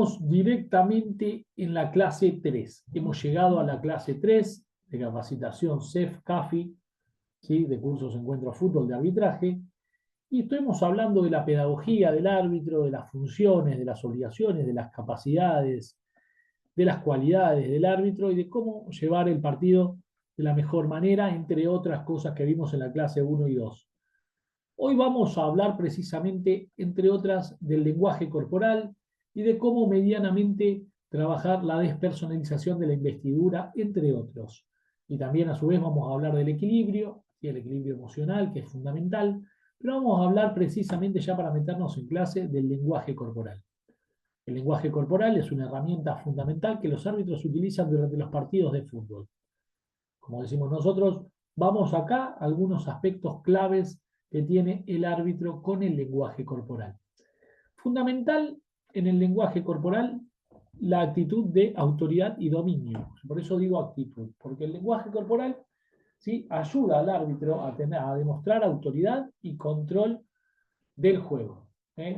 estamos directamente en la clase 3. Hemos llegado a la clase 3 de capacitación CEF-CAFI, ¿sí? De cursos Encuentro Fútbol de arbitraje. Y estuvimos hablando de la pedagogía del árbitro, de las funciones, de las obligaciones, de las capacidades, de las cualidades del árbitro y de cómo llevar el partido de la mejor manera, entre otras cosas que vimos en la clase 1 y 2. Hoy vamos a hablar precisamente, entre otras, del lenguaje corporal y de cómo medianamente trabajar la despersonalización de la investidura, entre otros. Y también a su vez vamos a hablar del equilibrio, y el equilibrio emocional, que es fundamental, pero vamos a hablar precisamente ya para meternos en clase del lenguaje corporal. El lenguaje corporal es una herramienta fundamental que los árbitros utilizan durante los partidos de fútbol. Como decimos nosotros, vamos acá a algunos aspectos claves que tiene el árbitro con el lenguaje corporal. Fundamental en el lenguaje corporal la actitud de autoridad y dominio. Por eso digo actitud, porque el lenguaje corporal, ¿sí?, ayuda al árbitro a demostrar autoridad y control del juego.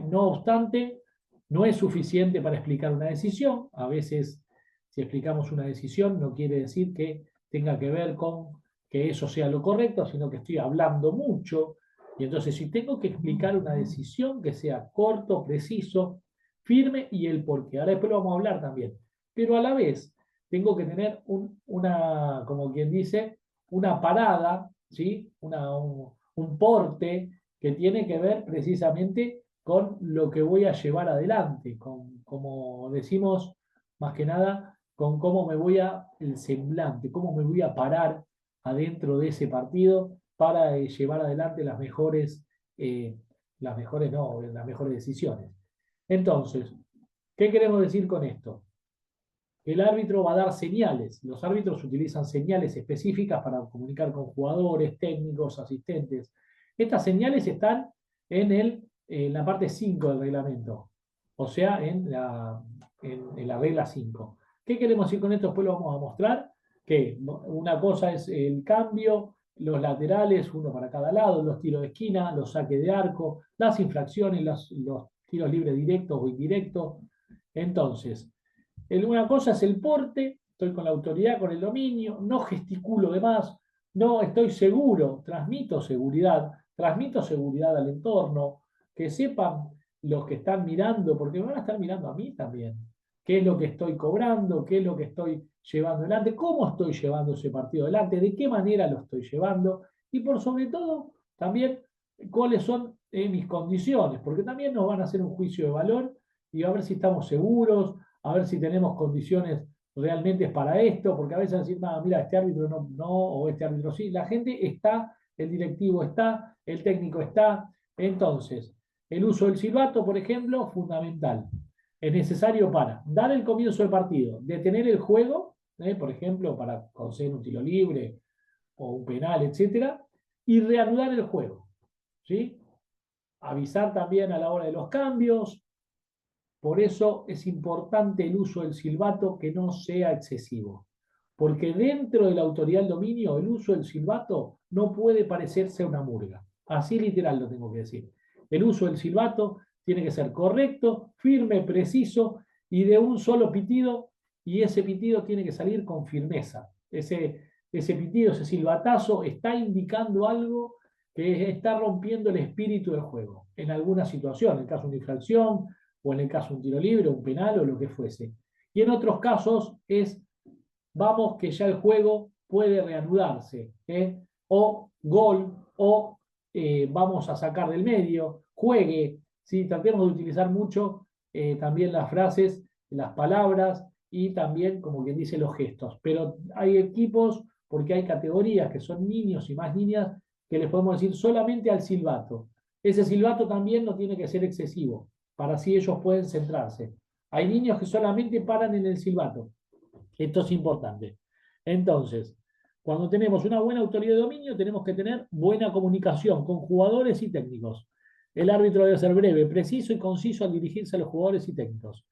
No obstante, no es suficiente para explicar una decisión. A veces, si explicamos una decisión, no quiere decir que tenga que ver con que eso sea lo correcto, sino que estoy hablando mucho. Y entonces, si tengo que explicar una decisión, que sea corto, preciso, firme y el porqué. Ahora después lo vamos a hablar también. Pero a la vez, tengo que tener una, como quien dice, una parada, ¿sí? Un porte que tiene que ver precisamente con lo que voy a llevar adelante, con, como decimos, más que nada, con cómo me voy el semblante, cómo me voy a parar adentro de ese partido para llevar adelante las mejores decisiones. Entonces, ¿qué queremos decir con esto? El árbitro va a dar señales. Los árbitros utilizan señales específicas para comunicar con jugadores, técnicos, asistentes. Estas señales están en la parte 5 del reglamento, o sea, en la regla 5. ¿Qué queremos decir con esto? Después lo vamos a mostrar, que una cosa es el cambio, los laterales, uno para cada lado, los tiros de esquina, los saques de arco, las infracciones, los tiros libres directos o indirectos. Entonces, una cosa es el porte, estoy con la autoridad, con el dominio, no gesticulo de más, no estoy seguro, transmito seguridad al entorno, que sepan los que están mirando, porque me van a estar mirando a mí también, qué es lo que estoy cobrando, qué es lo que estoy llevando adelante, cómo estoy llevando ese partido adelante, de qué manera lo estoy llevando, y por sobre todo, también cuáles son mis condiciones, porque también nos van a hacer un juicio de valor y a ver si estamos seguros, a ver si tenemos condiciones realmente para esto, porque a veces decir, mira, este árbitro no, o este árbitro sí. La gente está, el directivo está, el técnico está. Entonces, el uso del silbato, por ejemplo, fundamental. Es necesario para dar el comienzo del partido, detener el juego, por ejemplo, para conceder un tiro libre o un penal, etcétera, y reanudar el juego, ¿sí? Avisar también a la hora de los cambios. Por eso es importante el uso del silbato que no sea excesivo. Porque dentro de la autoridad del dominio, el uso del silbato no puede parecerse a una murga. Así literal lo tengo que decir. El uso del silbato tiene que ser correcto, firme, preciso y de un solo pitido, y ese pitido tiene que salir con firmeza. Ese pitido, ese silbatazo está indicando algo que está rompiendo el espíritu del juego. En alguna situación, en el caso de una infracción, o en el caso de un tiro libre, un penal o lo que fuese. Y en otros casos es, vamos que ya el juego puede reanudarse, o gol, o vamos a sacar del medio, juegue, ¿sí? Tratemos de utilizar mucho también las frases, las palabras y también, como quien dice, los gestos. Pero hay equipos, porque hay categorías que son niños y más niñas, que les podemos decir solamente al silbato. Ese silbato también no tiene que ser excesivo, para así ellos pueden centrarse. Hay niños que solamente paran en el silbato. Esto es importante. Entonces, cuando tenemos una buena autoridad de dominio, tenemos que tener buena comunicación con jugadores y técnicos. El árbitro debe ser breve, preciso y conciso al dirigirse a los jugadores y técnicos.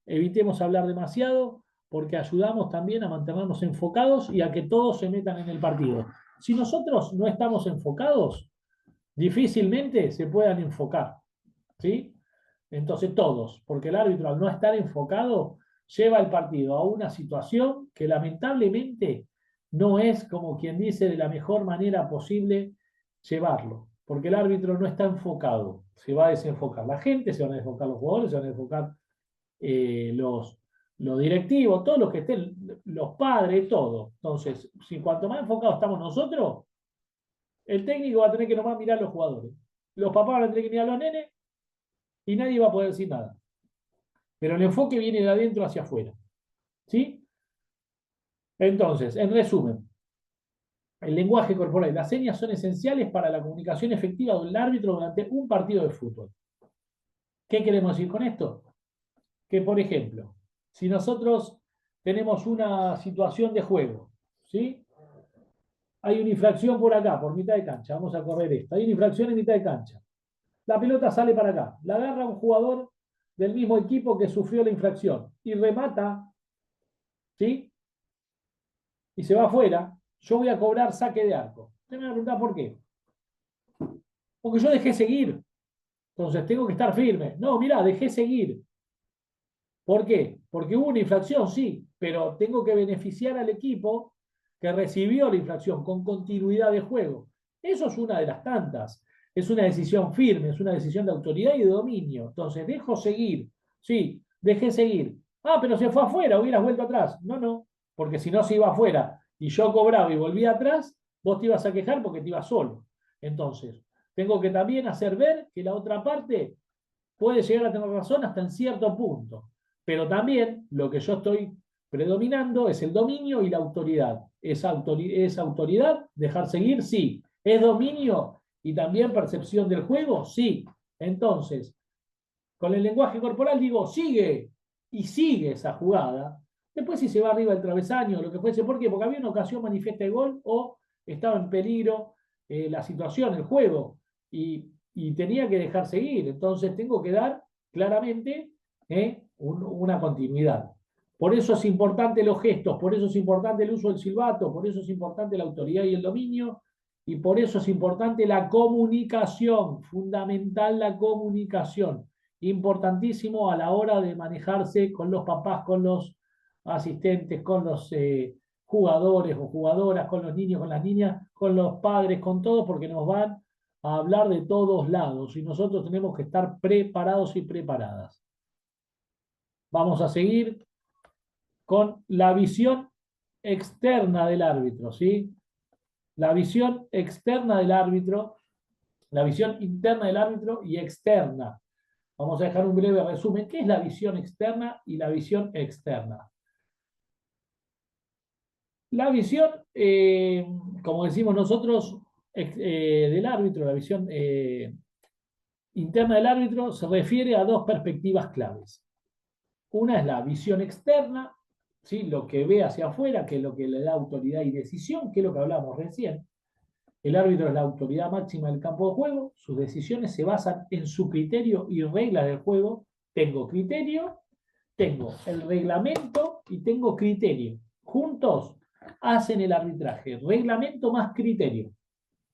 Evitemos hablar demasiado porque ayudamos también a mantenernos enfocados y a que todos se metan en el partido. Si nosotros no estamos enfocados, difícilmente se puedan enfocar, ¿sí? Entonces todos, porque el árbitro al no estar enfocado lleva el partido a una situación que lamentablemente no es, como quien dice, de la mejor manera posible llevarlo, porque el árbitro no está enfocado, se va a desenfocar la gente, se van a desenfocar los jugadores, se van a desenfocar eh, los, los directivos, todos los que estén, los padres, todo. Entonces, si cuanto más enfocados estamos nosotros, el técnico va a tener que nomás mirar a los jugadores. Los papás van a tener que mirar a los nenes y nadie va a poder decir nada. Pero el enfoque viene de adentro hacia afuera. ¿Sí? Entonces, en resumen, el lenguaje corporal y las señas son esenciales para la comunicación efectiva del árbitro durante un partido de fútbol. ¿Qué queremos decir con esto? Que, por ejemplo, si nosotros tenemos una situación de juego, ¿sí? Hay una infracción por acá, por mitad de cancha, vamos a correr esto. Hay una infracción en mitad de cancha. La pelota sale para acá, la agarra un jugador del mismo equipo que sufrió la infracción y remata, ¿sí? Y se va afuera, yo voy a cobrar saque de arco. Usted me va a preguntar por qué. Porque yo dejé seguir. Entonces tengo que estar firme. No, mira, dejé seguir. ¿Por qué? Porque hubo una infracción, sí, pero tengo que beneficiar al equipo que recibió la infracción con continuidad de juego. Eso es una de las tantas. Es una decisión firme, es una decisión de autoridad y de dominio. Entonces, dejo seguir. Sí, dejé seguir. Ah, pero se fue afuera, hubieras vuelto atrás. No, no, porque si no se iba afuera y yo cobraba y volvía atrás, vos te ibas a quejar porque te ibas solo. Entonces, tengo que también hacer ver que la otra parte puede llegar a tener razón hasta en cierto punto. Pero también lo que yo estoy predominando es el dominio y la autoridad. ¿Es autoridad? ¿Dejar seguir? Sí. ¿Es dominio y también percepción del juego? Sí. Entonces, con el lenguaje corporal digo, sigue, y sigue esa jugada. Después si se va arriba del travesaño, o lo que fuese, ¿por qué? Porque había una ocasión manifiesta de gol o estaba en peligro la situación, el juego, y tenía que dejar seguir. Entonces tengo que dar claramente una continuidad. Por eso es importante los gestos, por eso es importante el uso del silbato, por eso es importante la autoridad y el dominio, y por eso es importante la comunicación, fundamental la comunicación, importantísimo a la hora de manejarse con los papás, con los asistentes, con los jugadores o jugadoras, con los niños, con las niñas, con los padres, con todos, porque nos van a hablar de todos lados y nosotros tenemos que estar preparados y preparadas. Vamos a seguir con la visión externa del árbitro, ¿sí? La visión externa del árbitro, la visión interna del árbitro y externa. Vamos a dejar un breve resumen. ¿Qué es la visión externa y la visión externa? La visión, como decimos nosotros, del árbitro, la visión interna del árbitro se refiere a dos perspectivas claves. Una es la visión externa, ¿sí? Lo que ve hacia afuera, que es lo que le da autoridad y decisión, que es lo que hablábamos recién. El árbitro es la autoridad máxima del campo de juego, sus decisiones se basan en su criterio y reglas del juego. Tengo criterio, tengo el reglamento y tengo criterio. Juntos hacen el arbitraje, reglamento más criterio,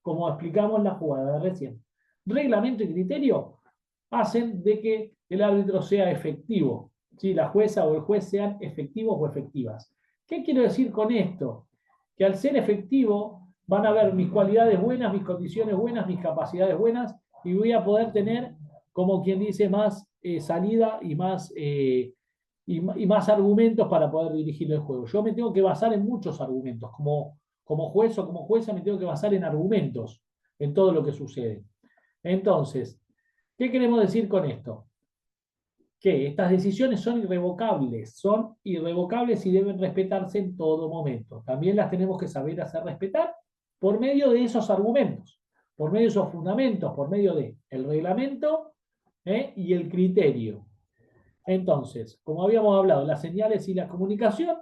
como explicamos en la jugada de recién. Reglamento y criterio hacen de que el árbitro sea efectivo, ¿sí? La jueza o el juez sean efectivos o efectivas. ¿Qué quiero decir con esto? Que al ser efectivo van a ver mis cualidades buenas, mis condiciones buenas, mis capacidades buenas y voy a poder tener, como quien dice, más salida y más argumentos para poder dirigir el juego. Yo me tengo que basar en muchos argumentos. Como juez o como jueza me tengo que basar en argumentos, en todo lo que sucede. Entonces, ¿qué queremos decir con esto? Que estas decisiones son irrevocables y deben respetarse en todo momento. También las tenemos que saber hacer respetar por medio de esos argumentos, por medio de esos fundamentos, por medio del reglamento y el criterio. Entonces, como habíamos hablado, las señales y la comunicación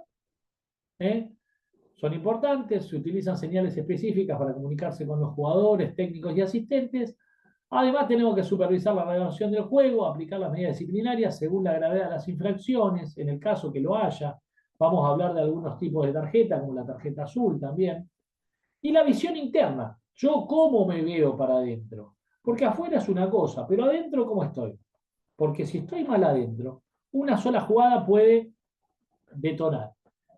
son importantes, se utilizan señales específicas para comunicarse con los jugadores, técnicos y asistentes. Además, tenemos que supervisar la regulación del juego, aplicar las medidas disciplinarias según la gravedad de las infracciones, en el caso que lo haya. Vamos a hablar de algunos tipos de tarjeta, como la tarjeta azul también. Y la visión interna, yo cómo me veo para adentro. Porque afuera es una cosa, pero adentro, ¿cómo estoy? Porque si estoy mal adentro, una sola jugada puede detonar.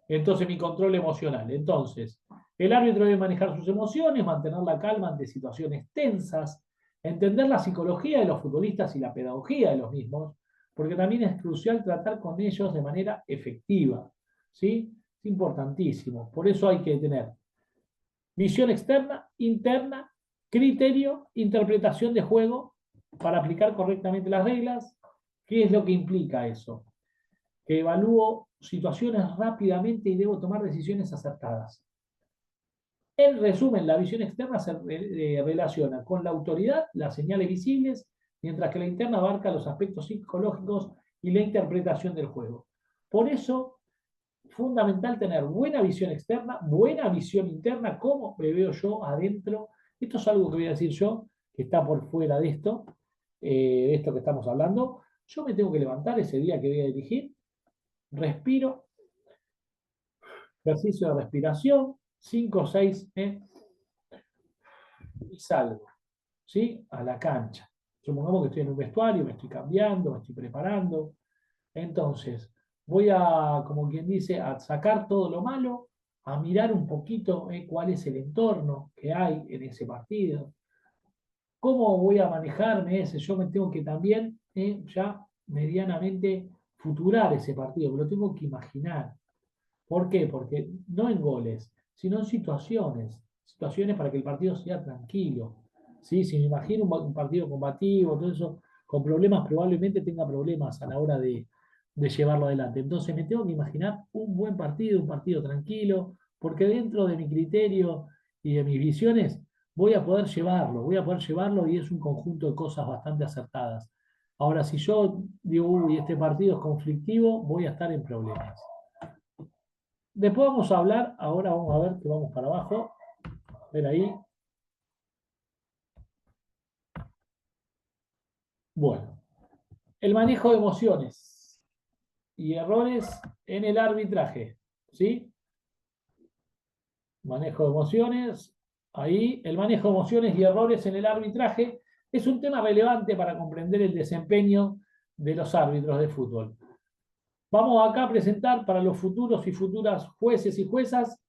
Entonces, mi control emocional. Entonces, el árbitro debe manejar sus emociones, mantener la calma ante situaciones tensas, entender la psicología de los futbolistas y la pedagogía de los mismos, porque también es crucial tratar con ellos de manera efectiva. ¿Sí? Es importantísimo. Por eso hay que tener visión externa, interna, criterio, interpretación de juego para aplicar correctamente las reglas. ¿Qué es lo que implica eso? Que evalúo situaciones rápidamente y debo tomar decisiones acertadas. En resumen, la visión externa se relaciona con la autoridad, las señales visibles, mientras que la interna abarca los aspectos psicológicos y la interpretación del juego. Por eso, fundamental tener buena visión externa, buena visión interna, cómo me veo yo adentro. Esto es algo que voy a decir yo, que está por fuera de esto que estamos hablando. Yo me tengo que levantar ese día que voy a dirigir, respiro, ejercicio de respiración, 5 o 6, y salgo, ¿sí? A la cancha. Supongamos que estoy en un vestuario, me estoy cambiando, me estoy preparando. Entonces, voy a, como quien dice, a sacar todo lo malo, a mirar un poquito cuál es el entorno que hay en ese partido, cómo voy a manejarme ese. Yo me tengo que también ya medianamente futurar ese partido, me lo tengo que imaginar. ¿Por qué? Porque no en goles, sino en situaciones. Situaciones para que el partido sea tranquilo. ¿Sí? Si me imagino un partido combativo, todo eso, con problemas, probablemente tenga problemas a la hora de llevarlo adelante. Entonces me tengo que imaginar un buen partido, un partido tranquilo, porque dentro de mi criterio y de mis visiones voy a poder llevarlo y es un conjunto de cosas bastante acertadas. Ahora, si yo digo, uy, este partido es conflictivo, voy a estar en problemas. Después vamos a hablar, ahora vamos a ver que vamos para abajo. Ver ahí. Bueno, el manejo de emociones y errores en el arbitraje. ¿Sí? Manejo de emociones. Ahí, el manejo de emociones y errores en el arbitraje es un tema relevante para comprender el desempeño de los árbitros de fútbol. Vamos acá a presentar para los futuros y futuras jueces y juezas,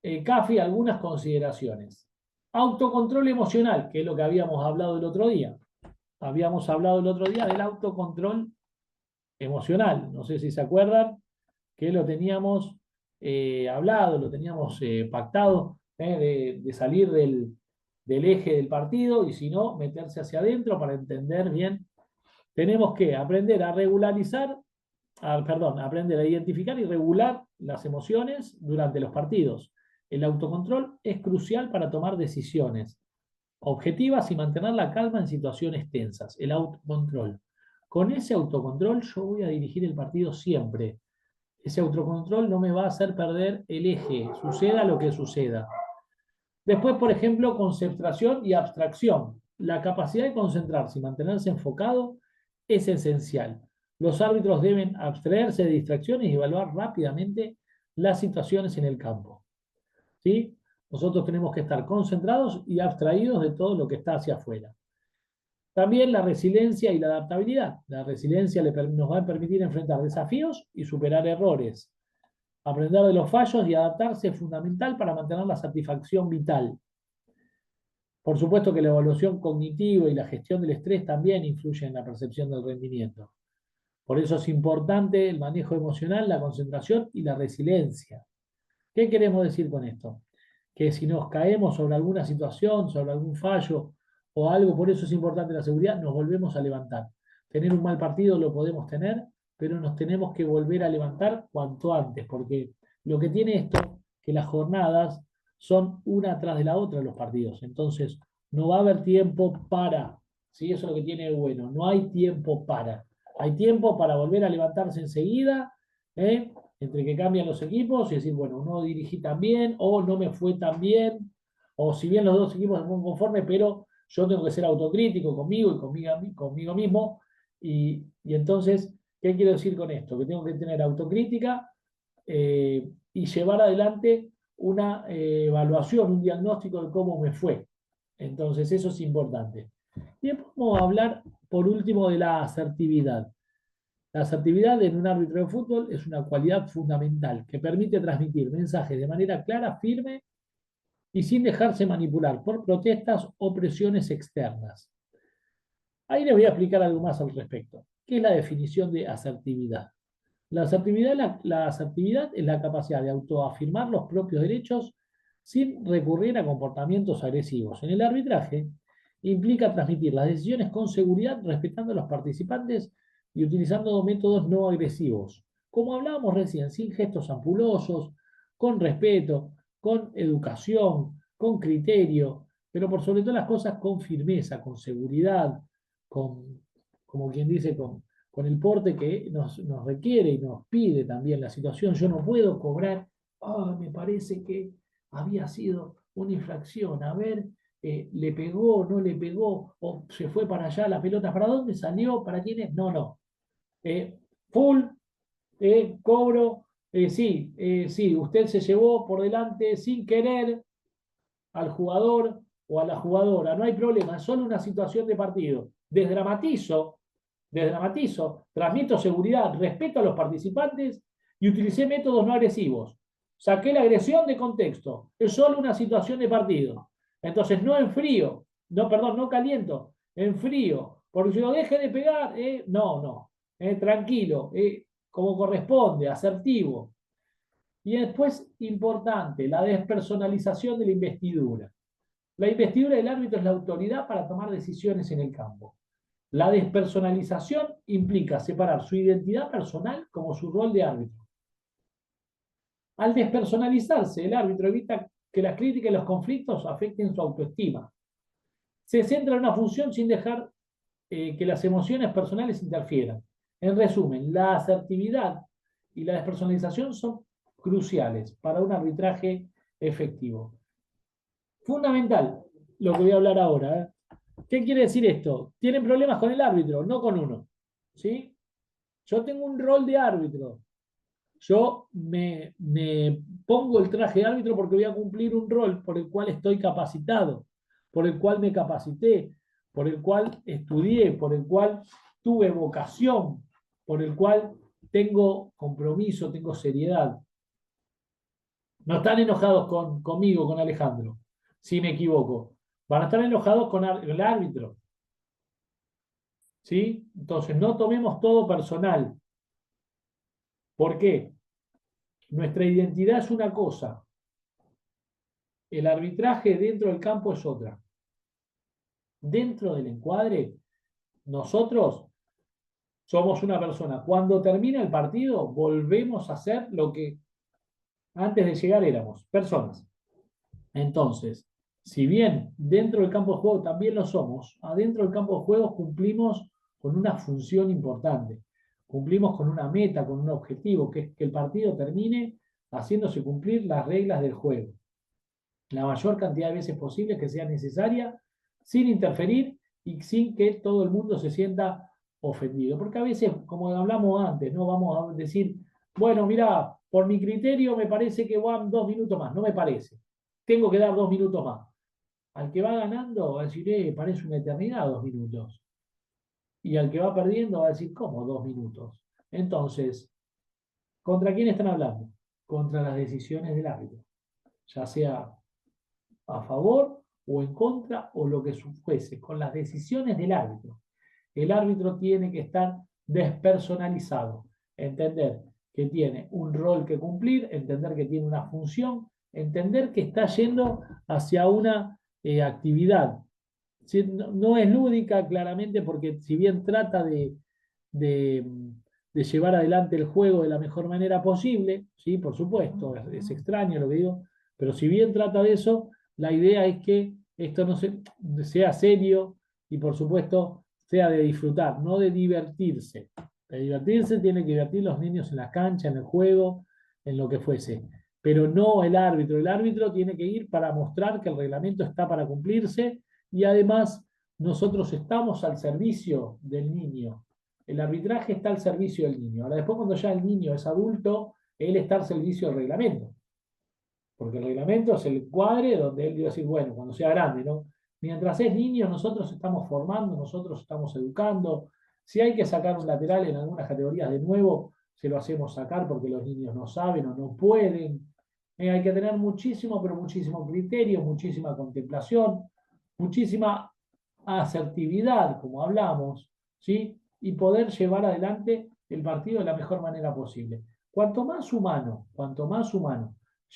CAFI, algunas consideraciones. Autocontrol emocional, que es lo que habíamos hablado el otro día. Habíamos hablado el otro día del autocontrol emocional. No sé si se acuerdan que lo teníamos hablado, lo teníamos pactado, de salir del eje del partido y si no, meterse hacia adentro para entender bien. Tenemos que aprender a regularizar, aprender a identificar y regular las emociones durante los partidos. El autocontrol es crucial para tomar decisiones objetivas y mantener la calma en situaciones tensas, el autocontrol. Con ese autocontrol yo voy a dirigir el partido siempre. Ese autocontrol no me va a hacer perder el eje, suceda lo que suceda. Después, por ejemplo, concentración y abstracción. La capacidad de concentrarse y mantenerse enfocado es esencial. Los árbitros deben abstraerse de distracciones y evaluar rápidamente las situaciones en el campo. ¿Sí? Nosotros tenemos que estar concentrados y abstraídos de todo lo que está hacia afuera. También la resiliencia y la adaptabilidad. La resiliencia nos va a permitir enfrentar desafíos y superar errores. Aprender de los fallos y adaptarse es fundamental para mantener la satisfacción vital. Por supuesto que la evaluación cognitiva y la gestión del estrés también influyen en la percepción del rendimiento. Por eso es importante el manejo emocional, la concentración y la resiliencia. ¿Qué queremos decir con esto? Que si nos caemos sobre alguna situación, sobre algún fallo o algo, por eso es importante la seguridad, nos volvemos a levantar. Tener un mal partido lo podemos tener, pero nos tenemos que volver a levantar cuanto antes, porque lo que tiene esto, que las jornadas son una tras de la otra los partidos, entonces no va a haber tiempo para, ¿sí? Eso es lo que tiene de bueno, no hay tiempo para. Hay tiempo para volver a levantarse enseguida, entre que cambian los equipos y decir, bueno, no dirigí tan bien, o no me fue tan bien, o si bien los dos equipos se fueron conformes, pero yo tengo que ser autocrítico conmigo y conmigo mismo. Y entonces, ¿qué quiero decir con esto? Que tengo que tener autocrítica y llevar adelante una evaluación, un diagnóstico de cómo me fue. Entonces, eso es importante. Y después vamos a hablar por último, de la asertividad. La asertividad en un árbitro de fútbol es una cualidad fundamental que permite transmitir mensajes de manera clara, firme y sin dejarse manipular por protestas o presiones externas. Ahí les voy a explicar algo más al respecto. ¿Qué es la definición de asertividad? La asertividad es la capacidad de autoafirmar los propios derechos sin recurrir a comportamientos agresivos. En el arbitraje implica transmitir las decisiones con seguridad, respetando a los participantes y utilizando métodos no agresivos. Como hablábamos recién, sin gestos ampulosos, con respeto, con educación, con criterio, pero por sobre todas las cosas con firmeza, con seguridad, con, como quien dice, con el porte que nos requiere y nos pide también la situación. Yo no puedo cobrar, me parece que había sido una infracción, a ver, le pegó, no le pegó, o se fue para allá la pelota, ¿para dónde salió? ¿Para quién es? No, no. Full, cobro, sí, sí, usted se llevó por delante sin querer al jugador o a la jugadora, no hay problema, es solo una situación de partido. Desdramatizo, transmito seguridad, respeto a los participantes y utilicé métodos no agresivos. Saqué la agresión de contexto, es solo una situación de partido. Entonces no enfrío, no, perdón, no caliento, enfrío, porque si lo deje de pegar, no, tranquilo, como corresponde, asertivo. Y después, importante, la despersonalización de la investidura. La investidura del árbitro es la autoridad para tomar decisiones en el campo. La despersonalización implica separar su identidad personal como su rol de árbitro. Al despersonalizarse, el árbitro evita que las críticas y los conflictos afecten su autoestima. Se centra en una función sin dejar que las emociones personales interfieran. En resumen, la asertividad y la despersonalización son cruciales para un arbitraje efectivo. Fundamental lo que voy a hablar ahora. ¿Qué quiere decir esto? Tienen problemas con el árbitro, no con uno. ¿Sí? Yo tengo un rol de árbitro. Yo me pongo el traje de árbitro porque voy a cumplir un rol por el cual estoy capacitado, por el cual me capacité, por el cual estudié, por el cual tuve vocación, por el cual tengo compromiso, tengo seriedad. No están enojados conmigo, con Alejandro, si me equivoco. Van a estar enojados con el árbitro. ¿Sí? Entonces, no tomemos todo personal. ¿Por qué? Nuestra identidad es una cosa, el arbitraje dentro del campo es otra. Dentro del encuadre, nosotros somos una persona. Cuando termina el partido, volvemos a ser lo que antes de llegar éramos, personas. Entonces, si bien dentro del campo de juego también lo somos, adentro del campo de juego cumplimos con una función importante. Cumplimos con una meta, con un objetivo, que es que el partido termine haciéndose cumplir las reglas del juego. La mayor cantidad de veces posible que sea necesaria, sin interferir y sin que todo el mundo se sienta ofendido. Porque a veces, como hablamos antes, no vamos a decir, bueno, mira, por mi criterio me parece que van 2 minutos más. No me parece. Tengo que dar 2 minutos más. Al que va ganando va a decir, parece una eternidad 2 minutos. Y al que va perdiendo va a decir, ¿cómo 2 minutos? Entonces, ¿contra quién están hablando? Contra las decisiones del árbitro. Ya sea a favor o en contra o lo que fuese, con las decisiones del árbitro. El árbitro tiene que estar despersonalizado, entender que tiene un rol que cumplir, entender que tiene una función, entender que está yendo hacia una actividad. ¿Sí? No es lúdica, claramente, porque si bien trata de, de llevar adelante el juego de la mejor manera posible, ¿sí? Por supuesto, es extraño lo que digo, pero si bien trata de eso, la idea es que esto no sea serio y por supuesto sea de disfrutar, no de divertirse. De divertirse tiene que divertir los niños en la cancha, en el juego, en lo que fuese. Pero no el árbitro. El árbitro tiene que ir para mostrar que el reglamento está para cumplirse y además nosotros estamos al servicio del niño. El arbitraje está al servicio del niño. Ahora después cuando ya el niño es adulto, él está al servicio del reglamento. Porque el reglamento es el cuadre donde él iba a decir, bueno, cuando sea grande, ¿no? Mientras es niño, nosotros estamos formando, nosotros estamos educando. Si hay que sacar un lateral en algunas categorías de nuevo, se lo hacemos sacar porque los niños no saben o no pueden. Hay que tener muchísimo, pero muchísimo criterio, muchísima contemplación, muchísima asertividad, como hablamos, ¿sí? Y poder llevar adelante el partido de la mejor manera posible. Cuanto más humano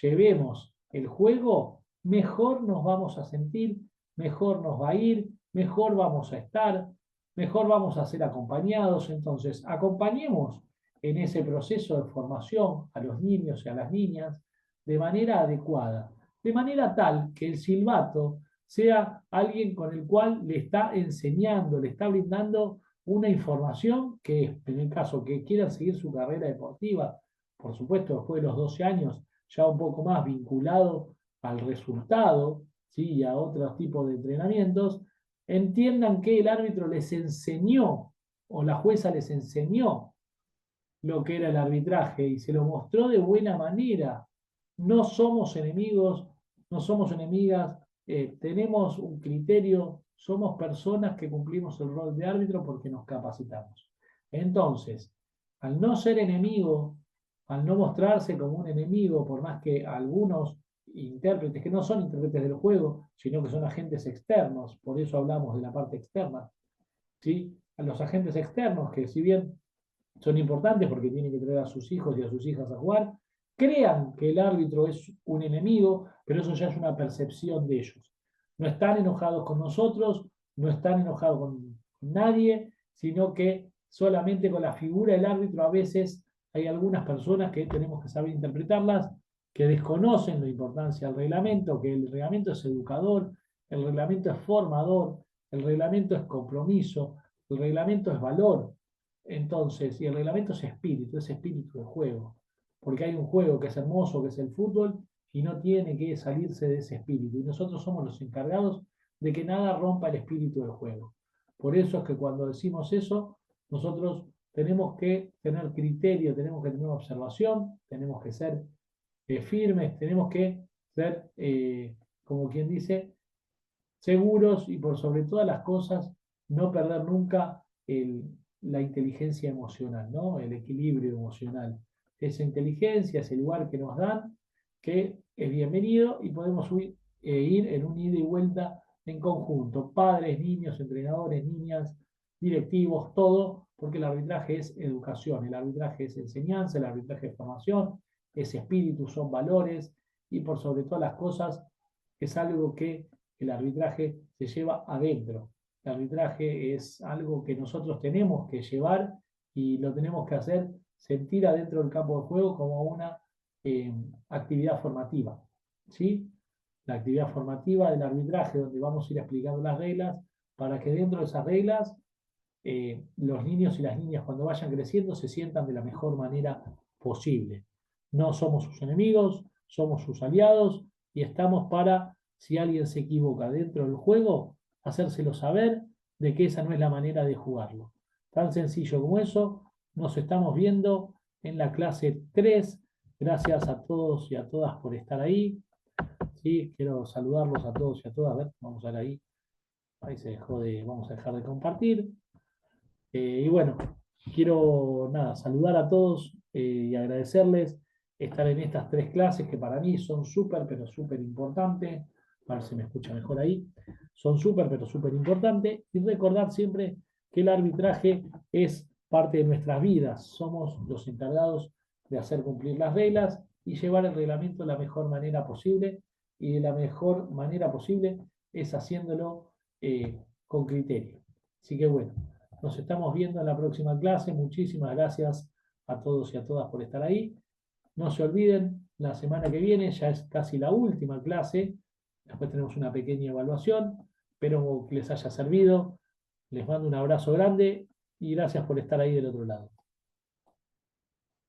llevemos el juego, mejor nos vamos a sentir, mejor nos va a ir, mejor vamos a estar, mejor vamos a ser acompañados. Entonces, acompañemos en ese proceso de formación a los niños y a las niñas de manera adecuada, de manera tal que el silbato sea alguien con el cual le está enseñando, le está brindando una información que, en el caso que quieran seguir su carrera deportiva, por supuesto, después de los 12 años, ya un poco más vinculado al resultado, ¿sí? Y a otros tipos de entrenamientos, entiendan que el árbitro les enseñó o la jueza les enseñó lo que era el arbitraje y se lo mostró de buena manera. No somos enemigos, no somos enemigas, tenemos un criterio, somos personas que cumplimos el rol de árbitro porque nos capacitamos. Entonces, al no ser enemigo, al no mostrarse como un enemigo, por más que algunos intérpretes, que no son intérpretes del juego, sino que son agentes externos, por eso hablamos de la parte externa, ¿sí? A los agentes externos, que si bien son importantes porque tienen que traer a sus hijos y a sus hijas a jugar, crean que el árbitro es un enemigo, pero eso ya es una percepción de ellos. No están enojados con nosotros, no están enojados con nadie, sino que solamente con la figura del árbitro a veces hay algunas personas que tenemos que saber interpretarlas, que desconocen la importancia del reglamento, que el reglamento es educador, el reglamento es formador, el reglamento es compromiso, el reglamento es valor. Entonces, y el reglamento es espíritu de juego, porque hay un juego que es hermoso, que es el fútbol, y no tiene que salirse de ese espíritu. Y nosotros somos los encargados de que nada rompa el espíritu del juego. Por eso es que cuando decimos eso, nosotros tenemos que tener criterio, tenemos que tener observación, tenemos que ser firmes, tenemos que ser, como quien dice, seguros y por sobre todas las cosas, no perder nunca la inteligencia emocional, ¿no? El equilibrio emocional. Esa inteligencia, ese lugar que nos dan, que es bienvenido y podemos ir en un ida y vuelta en conjunto. Padres, niños, entrenadores, niñas, directivos, todo, porque el arbitraje es educación, el arbitraje es enseñanza, el arbitraje es formación, es espíritu, son valores y por sobre todas las cosas es algo que el arbitraje se lleva adentro. El arbitraje es algo que nosotros tenemos que llevar y lo tenemos que hacer sentir adentro del campo de juego como una actividad formativa. ¿Sí? La actividad formativa del arbitraje, donde vamos a ir explicando las reglas, para que dentro de esas reglas los niños y las niñas cuando vayan creciendo se sientan de la mejor manera posible. No somos sus enemigos, somos sus aliados y estamos para, si alguien se equivoca dentro del juego, hacérselo saber de que esa no es la manera de jugarlo. Tan sencillo como eso, nos estamos viendo en la clase 3. Gracias a todos y a todas por estar ahí. ¿Sí? Quiero saludarlos a todos y a todas. A ver, vamos a ver ahí. Ahí se dejó de, vamos a dejar de compartir. Y bueno, quiero nada, saludar a todos y agradecerles estar en estas 3 clases que para mí son súper, pero súper importantes. A ver si me escucha mejor ahí. Son súper, pero súper importantes. Y recordar siempre que el arbitraje es parte de nuestras vidas. Somos los encargados de hacer cumplir las reglas y llevar el reglamento de la mejor manera posible. Y de la mejor manera posible es haciéndolo con criterio. Así que bueno. Nos estamos viendo en la próxima clase. Muchísimas gracias a todos y a todas por estar ahí. No se olviden, la semana que viene ya es casi la última clase. Después tenemos una pequeña evaluación. Espero que les haya servido. Les mando un abrazo grande y gracias por estar ahí del otro lado.